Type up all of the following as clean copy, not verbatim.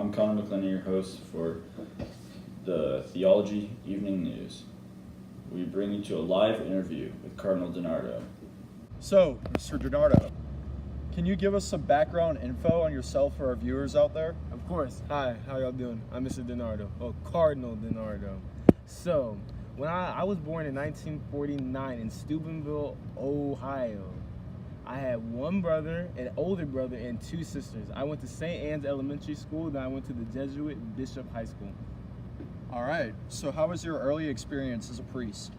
I'm Connor McLennan, your host for the Theology Evening News. We bring you to a live interview with Cardinal DiNardo. So, Mr. DiNardo, can you give us some background info on yourself for our viewers out there? Of course. Hi, how y'all doing? I'm Mr. DiNardo, Cardinal DiNardo. So, when I was born in 1949 in Steubenville, Ohio. I had one brother, an older brother, and two sisters. I went to St. Anne's Elementary School, then I went to the Jesuit Bishop High School. All right, so how was your early experience as a priest?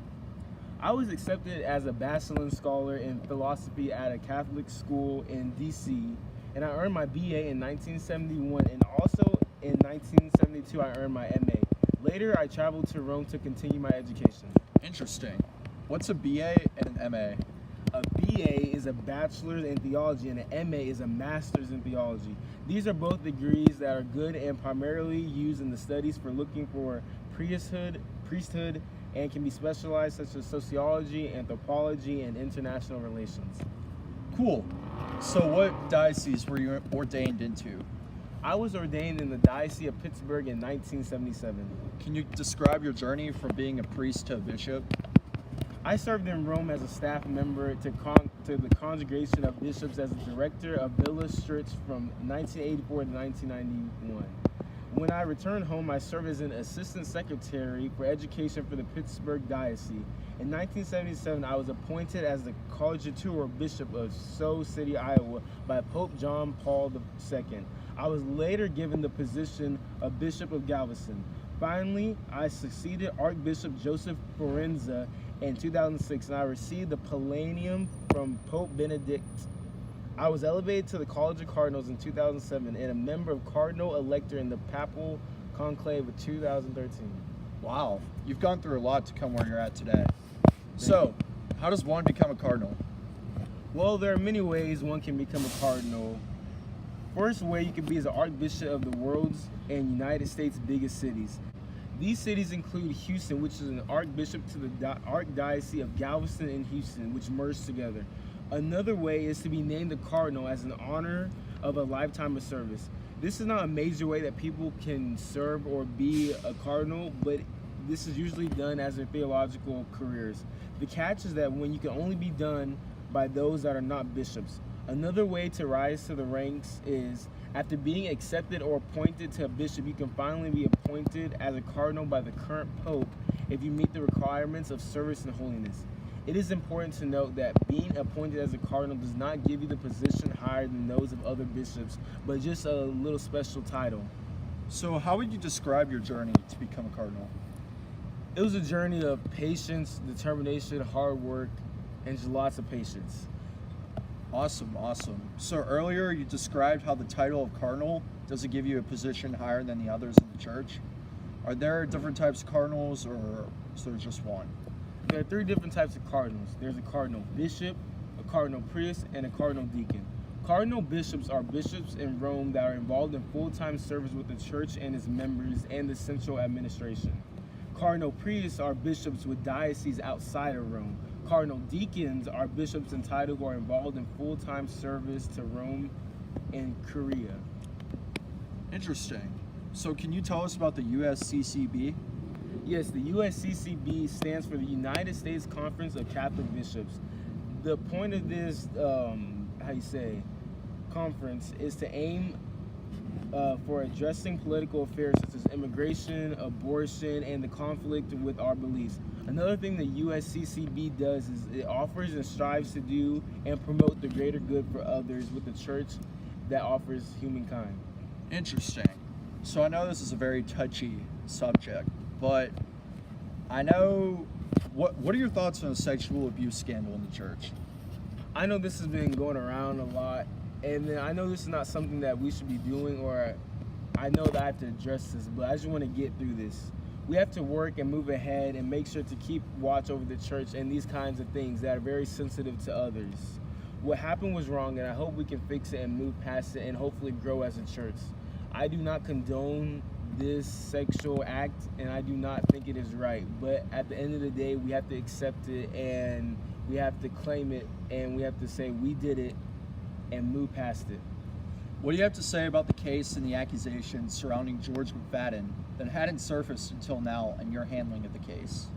I was accepted as a bachelor scholar in philosophy at a Catholic school in D.C., and I earned my B.A. in 1971, and also in 1972 I earned my M.A. Later, I traveled to Rome to continue my education. Interesting. What's a BA and an MA? A BA is a bachelor's in theology and an MA is a master's in theology. These are both degrees that are good and primarily used in the studies for looking for priesthood, and can be specialized such as sociology, anthropology, and international relations. Cool. So what diocese were you ordained into? I was ordained in the Diocese of Pittsburgh in 1977. Can you describe your journey from being a priest to a bishop? I served in Rome as a staff member to the Congregation of Bishops as a director of Billistrats from 1984 to 1991. When I returned home, I served as an assistant secretary for education for the Pittsburgh Diocese. In 1977, I was appointed as the Coadjutor Bishop of Sioux City, Iowa by Pope John Paul II. I was later given the position of Bishop of Galveston. Finally, I succeeded Archbishop Joseph Forenza in 2006, and I received the Pallium from Pope Benedict. I was elevated to the College of Cardinals in 2007 and a member of Cardinal Elector in the Papal Conclave of 2013. Wow, you've gone through a lot to come where you're at today. So, how does one become a cardinal? Well, there are many ways one can become a cardinal. First way you can be is an archbishop of the world's and United States' biggest cities. These cities include Houston, which is an archbishop to the Archdiocese of Galveston and Houston, which merged together. Another way is to be named a cardinal as an honor of a lifetime of service. This is not a major way that people can serve or be a cardinal, but this is usually done as their theological careers. The catch is that when you can only be done by those that are not bishops. Another way to rise to the ranks is after being accepted or appointed to a bishop, you can finally be appointed as a cardinal by the current pope if you meet the requirements of service and holiness. It is important to note that being appointed as a cardinal does not give you the position higher than those of other bishops, but just a little special title. So how would you describe your journey to become a cardinal? It was a journey of patience, determination, hard work, and just lots of patience. Awesome. So earlier you described how the title of cardinal doesn't give you a position higher than the others in the church. Are there different types of cardinals, or is there just one? There are three different types of cardinals. There's a cardinal bishop, a cardinal priest, and a cardinal deacon. Cardinal bishops are bishops in Rome that are involved in full-time service with the church and its members and the central administration. Cardinal priests are bishops with dioceses outside of Rome. Cardinal deacons are bishops in title who are involved in full-time service to Rome and Korea. Interesting. So can you tell us about the USCCB? Yes, the USCCB stands for the United States Conference of Catholic Bishops. The point of this, conference is to aim for addressing political affairs such as immigration, abortion, and the conflict with our beliefs. Another thing the USCCB does is it offers and strives to do and promote the greater good for others with the church that offers humankind. Interesting. So I know this is a very touchy subject, but I know, what are your thoughts on a sexual abuse scandal in the church? I know this has been going around a lot, and I know this is not something that we should be doing, or I know that I have to address this, but I just want to get through this. We have to work and move ahead and make sure to keep watch over the church and these kinds of things that are very sensitive to others. What happened was wrong, and I hope we can fix it and move past it and hopefully grow as a church. I do not condone this sexual act, and I do not think it is right, but at the end of the day, we have to accept it, and we have to claim it, and we have to say we did it and move past it. What do you have to say about the case and the accusations surrounding George McFadden that hadn't surfaced until now and your handling of the case?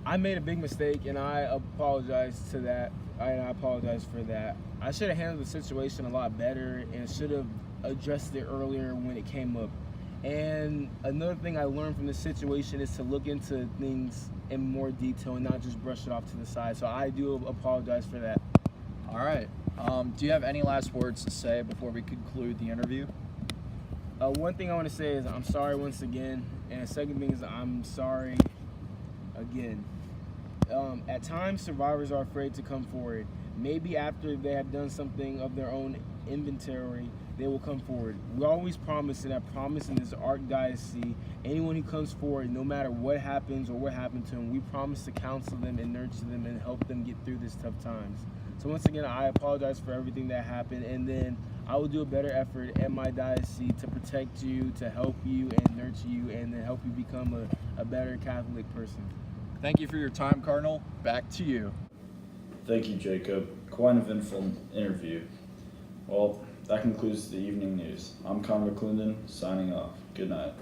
I made a big mistake, and I apologize to that. I apologize for that. I should have handled the situation a lot better and should have addressed it earlier when it came up. And another thing I learned from this situation is to look into things in more detail and not just brush it off to the side. So I do apologize for that. All right. Do you have any last words to say before we conclude the interview? One thing I want to say is I'm sorry once again, and the second thing is I'm sorry again. At times, survivors are afraid to come forward. Maybe after they have done something of their own inventory, they will come forward. We always promise, and I promise in this Archdiocese, anyone who comes forward, no matter what happens or what happened to them, we promise to counsel them and nurture them and help them get through this tough times. So once again, I apologize for everything that happened, and then I will do a better effort at my diocese to protect you, to help you and nurture you, and to help you become a better Catholic person. Thank you for your time, Cardinal. Back to you. Thank you, Jacob. Quite an eventful interview. Well, that concludes the evening news. I'm Con McClendon, signing off. Good night.